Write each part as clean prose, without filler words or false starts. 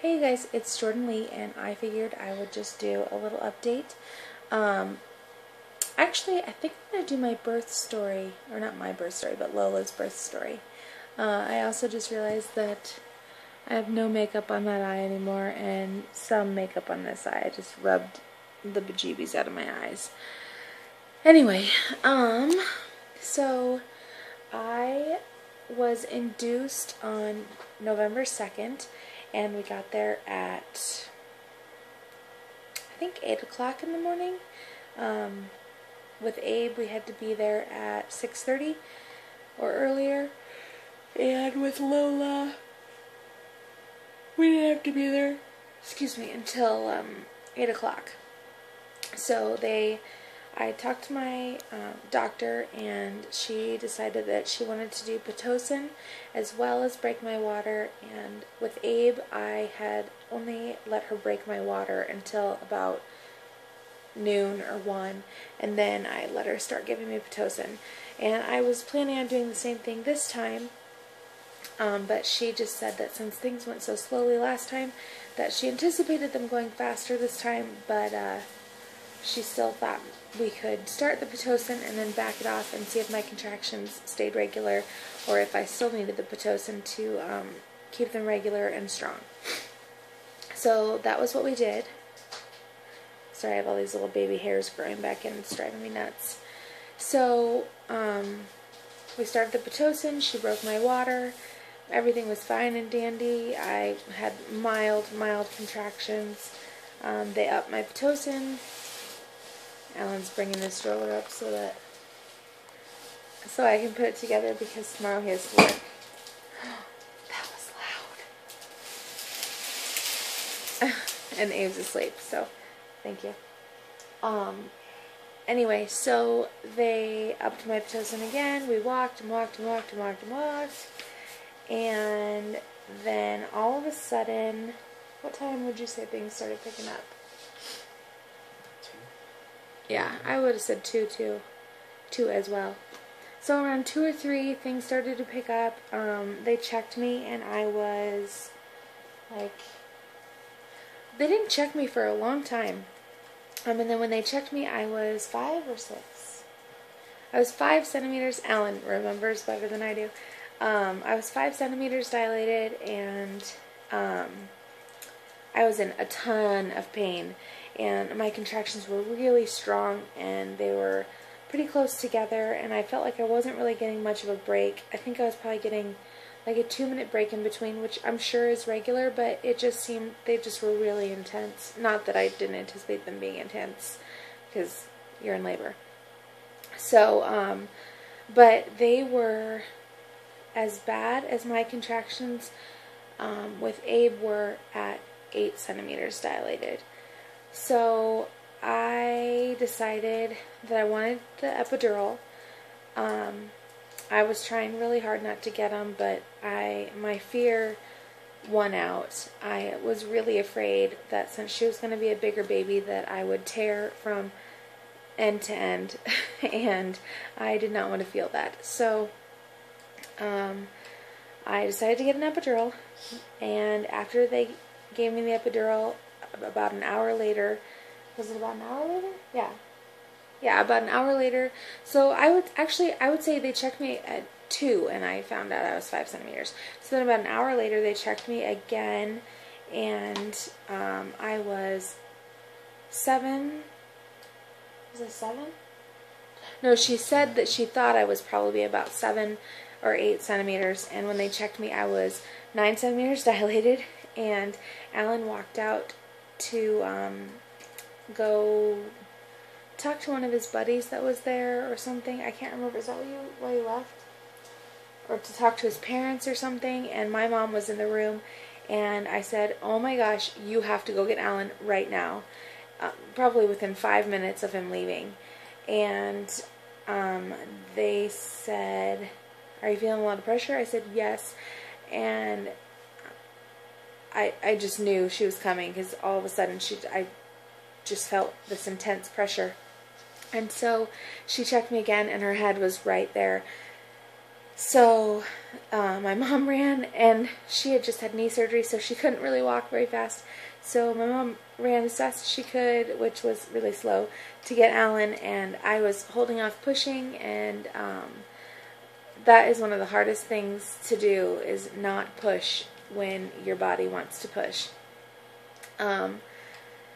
Hey guys, it's JrdnLeigh, and I figured I would just do a little update. Actually, I think I'm going to do my birth story, or not my birth story, but Lola's birth story. I also just realized that I have no makeup on that eye anymore, and some makeup on this eye. I just rubbed the bejeebies out of my eyes. Anyway, so I was induced on November 2nd, and we got there at, I think, 8 o'clock in the morning. With Abe, we had to be there at 6:30 or earlier. And with Lola, we didn't have to be there, until 8 o'clock. So I talked to my doctor, and she decided that she wanted to do Pitocin as well as break my water. And with Abe, I had only let her break my water until about noon or 1, and then I let her start giving me Pitocin. And I was planning on doing the same thing this time, but she just said that since things went so slowly last time, that she anticipated them going faster this time, but she still thought we could start the Pitocin and then back it off and see if my contractions stayed regular, or if I still needed the Pitocin to keep them regular and strong. So that was what we did. Sorry, I have all these little baby hairs growing back in. It's driving me nuts. So we started the Pitocin. She broke my water. Everything was fine and dandy. I had mild contractions. They upped my Pitocin. Alan's bringing the stroller up so I can put it together, because tomorrow he has to work. That was loud. And Abe's asleep, so thank you. Anyway, so they upped my Pitocin again. We walked and walked and walked and walked and walked. And then all of a sudden, what time would you say things started picking up? Yeah, I would have said 2 as well. So around 2 or 3, things started to pick up. They checked me, and I was like, they didn't check me for a long time. And then when they checked me, I was 5 or 6. I was 5 centimeters. Alan remembers better than I do. I was 5 centimeters dilated, and I was in a ton of pain. And my contractions were really strong, and they were pretty close together, and I felt like I wasn't really getting much of a break. I think I was probably getting like a 2-minute break in between, which I'm sure is regular, but it just seemed, they just were really intense. Not that I didn't anticipate them being intense, because you're in labor. So, but they were as bad as my contractions with Abe were at 8 centimeters dilated. So I decided that I wanted the epidural. I was trying really hard not to get them, but my fear won out. I was really afraid that since she was going to be a bigger baby, that I would tear from end to end, and I did not want to feel that. So I decided to get an epidural, and after they gave me the epidural, about an hour later, was it about an hour later? Yeah, about an hour later. So I would say they checked me at 2, and I found out I was 5 centimeters. So then about an hour later, they checked me again, and I was 7. Was I 7? No, she said that she thought I was probably about 7 or 8 centimeters, and when they checked me, I was 9 centimeters dilated. And Alan walked out to go talk to one of his buddies that was there or something. I can't remember. Is that why you left? Or to talk to his parents or something. And my mom was in the room, and I said, oh my gosh, you have to go get Alan right now. Probably within 5 minutes of him leaving. And they said, are you feeling a lot of pressure? I said, yes. And I just knew she was coming, because all of a sudden I just felt this intense pressure. And so she checked me again, and her head was right there. So my mom ran, and she had just had knee surgery, so she couldn't really walk very fast. So my mom ran as fast as she could, which was really slow, to get Alan, and I was holding off pushing, and that is one of the hardest things to do, is not push when your body wants to push.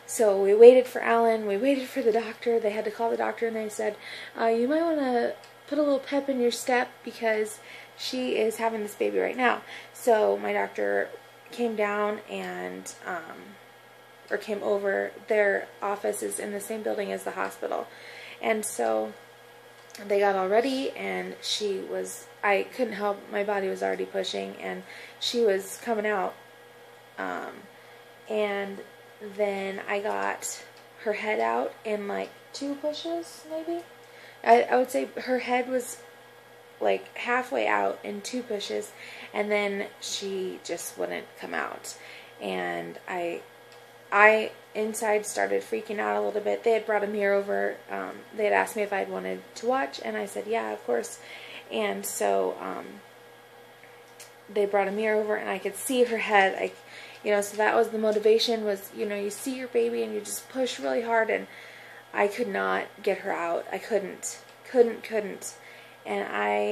So we waited for Alan, we waited for the doctor. They had to call the doctor, and they said, you might want to put a little pep in your step because she is having this baby right now. So my doctor came down and, or came over. Their office is in the same building as the hospital. And so they got all ready, and I couldn't help, my body was already pushing, and she was coming out. And then I got her head out in like 2 pushes, maybe. I would say her head was like halfway out in 2 pushes, and then she just wouldn't come out. And I inside started freaking out a little bit. They had brought a mirror over. They had asked me if I'd wanted to watch, and I said, yeah, of course. And so they brought a mirror over, and I could see her head. So that was the motivation, was, you see your baby and you just push really hard, and I could not get her out. I couldn't. And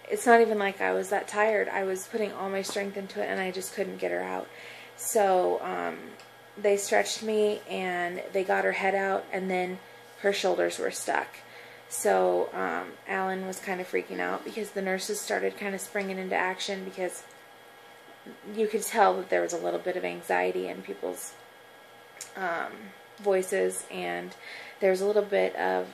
it's not even like I was that tired. I was putting all my strength into it, and I just couldn't get her out. So they stretched me, and they got her head out, and then her shoulders were stuck. So Alan was kind of freaking out because the nurses started kind of springing into action, because you could tell that there was a little bit of anxiety in people's voices, and there was a little bit of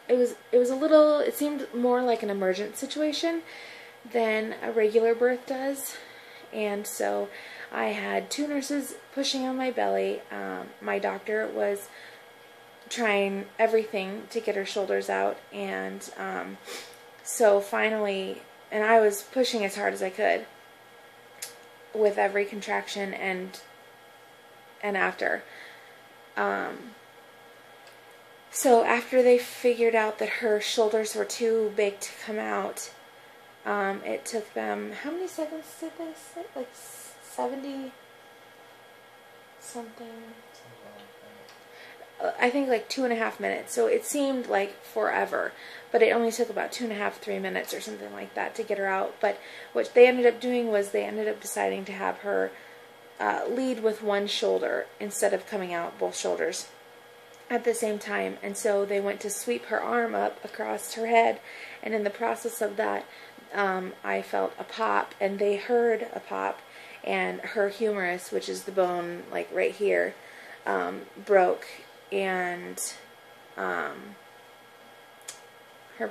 it seemed more like an emergent situation than a regular birth does. And so I had 2 nurses pushing on my belly. My doctor was trying everything to get her shoulders out, and so finally, and I was pushing as hard as I could with every contraction and after. So after they figured out that her shoulders were too big to come out, it took them, how many seconds did they say? Like 70 something. I think like 2.5 minutes. So it seemed like forever, but it only took about 2.5, 3 minutes or something like that to get her out. But what they ended up doing was they ended up deciding to have her lead with one shoulder instead of coming out both shoulders at the same time. And so they went to sweep her arm up across her head, and in the process of that, I felt a pop, and they heard a pop, and her humerus, which is the bone like right here, broke, and her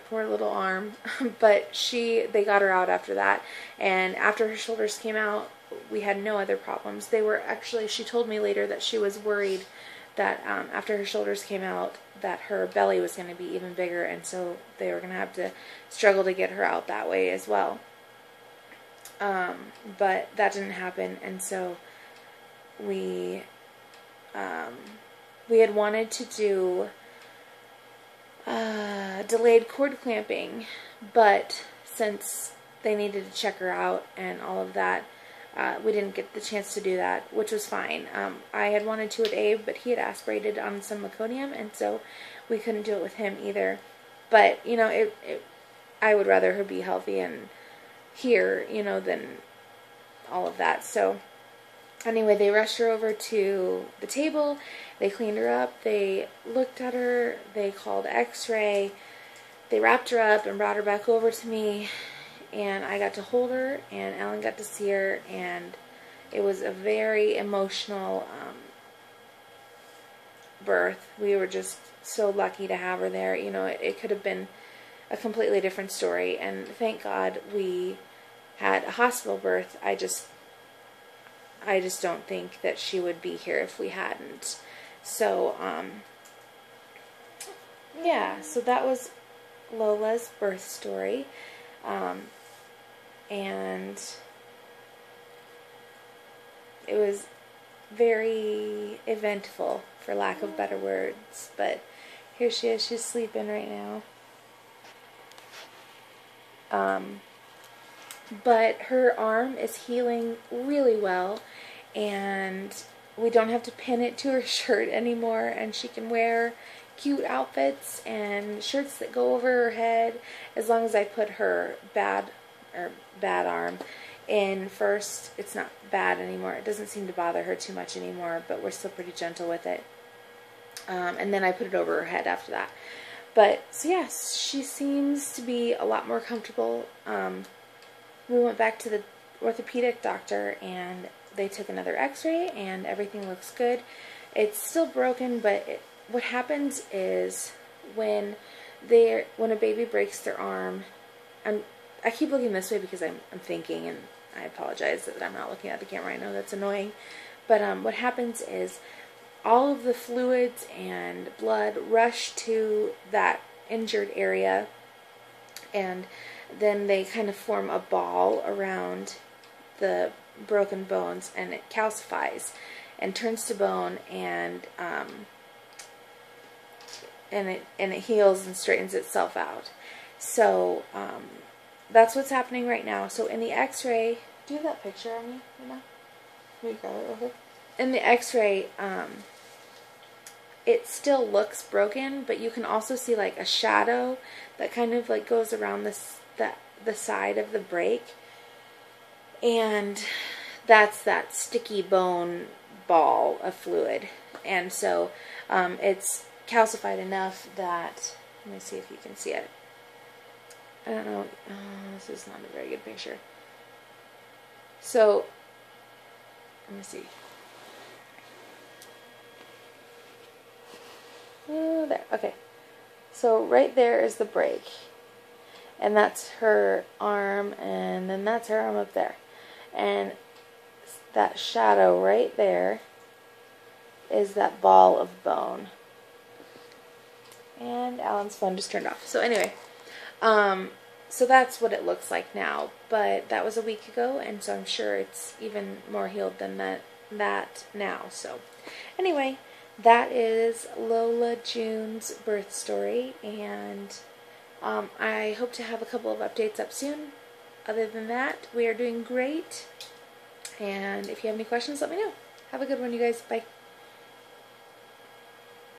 poor little arm. But they got her out after that, and after her shoulders came out, we had no other problems. She told me later that she was worried that after her shoulders came out, that her belly was going to be even bigger, and so they were going to have to struggle to get her out that way as well. But that didn't happen, and so we had wanted to do delayed cord clamping, but since they needed to check her out and all of that, we didn't get the chance to do that, which was fine. I had wanted to with Abe, but he had aspirated on some meconium, and so we couldn't do it with him either. But, I would rather her be healthy and here, than all of that. So, anyway, they rushed her over to the table, they cleaned her up, they looked at her, they called x-ray, they wrapped her up and brought her back over to me, and I got to hold her, and Alan got to see her, and it was a very emotional birth. We were just so lucky to have her there. It could have been a completely different story, and thank God we had a hospital birth. I just don't think that she would be here if we hadn't. So, yeah, so that was Lola's birth story. And it was very eventful, for lack of better words, but here she is, she's sleeping right now. But her arm is healing really well, and we don't have to pin it to her shirt anymore, and she can wear cute outfits and shirts that go over her head as long as I put her bad arm in first. It's not bad anymore. It doesn't seem to bother her too much anymore, but we're still pretty gentle with it. And then I put it over her head after that. But, so yes, she seems to be a lot more comfortable. We went back to the orthopedic doctor, and they took another x-ray, and everything looks good. It's still broken, but what happens is when a baby breaks their arm, I keep looking this way because I'm thinking, and I apologize that I'm not looking at the camera. I know that's annoying. But what happens is all of the fluids and blood rush to that injured area, and then they kind of form a ball around the broken bones, and it calcifies and turns to bone, and it heals and straightens itself out. So that's what's happening right now. So in the x-ray, do you have that picture of me? You know? Let me grab it real quick. In the x-ray, it still looks broken, but you can also see like a shadow that kind of like goes around the side of the break, and that's that sticky bone ball of fluid. And so it's calcified enough that, let me see if you can see it. I don't know, this is not a very good picture. So, let me see. There, okay. So right there is the break. And that's her arm, and then that's her arm up there. And that shadow right there is that ball of bone. And Alan's phone just turned off. So anyway, so that's what it looks like now. But that was a week ago, and so I'm sure it's even more healed than that now. So anyway, that is Lola June's birth story, and I hope to have a couple of updates up soon. Other than that, we are doing great, and if you have any questions, let me know. Have a good one, you guys. Bye.